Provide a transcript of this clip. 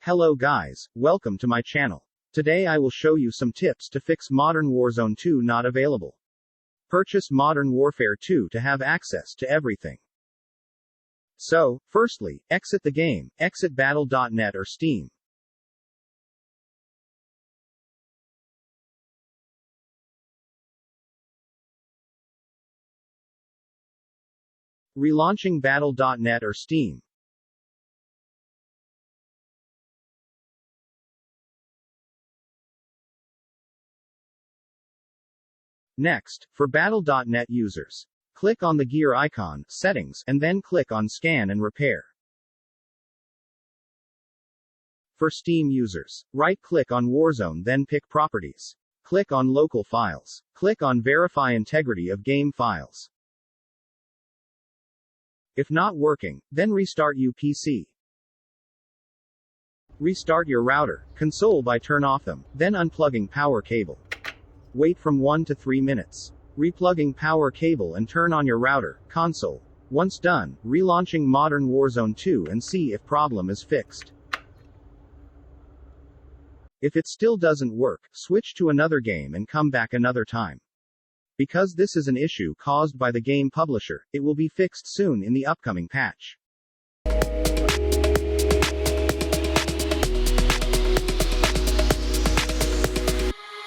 Hello guys, welcome to my channel. Today I will show you some tips to fix Modern Warzone 2 not available. Purchase Modern Warfare 2 to have access to everything. So, firstly, exit the game, exit battle.net or Steam. Relaunching battle.net or Steam. Next, for battle.net users, click on the gear icon, Settings, and then click on Scan and Repair. For Steam users, right-click on Warzone then pick Properties. Click on Local Files. Click on Verify Integrity of Game Files. If not working, then restart your PC. Restart your router, console by turn off them, then unplugging power cable. Wait from 1 to 3 minutes. Replugging power cable and turn on your router, console. Once done, relaunching Modern Warzone 2 and see if problem is fixed. If it still doesn't work, switch to another game and come back another time. Because this is an issue caused by the game publisher, it will be fixed soon in the upcoming patch.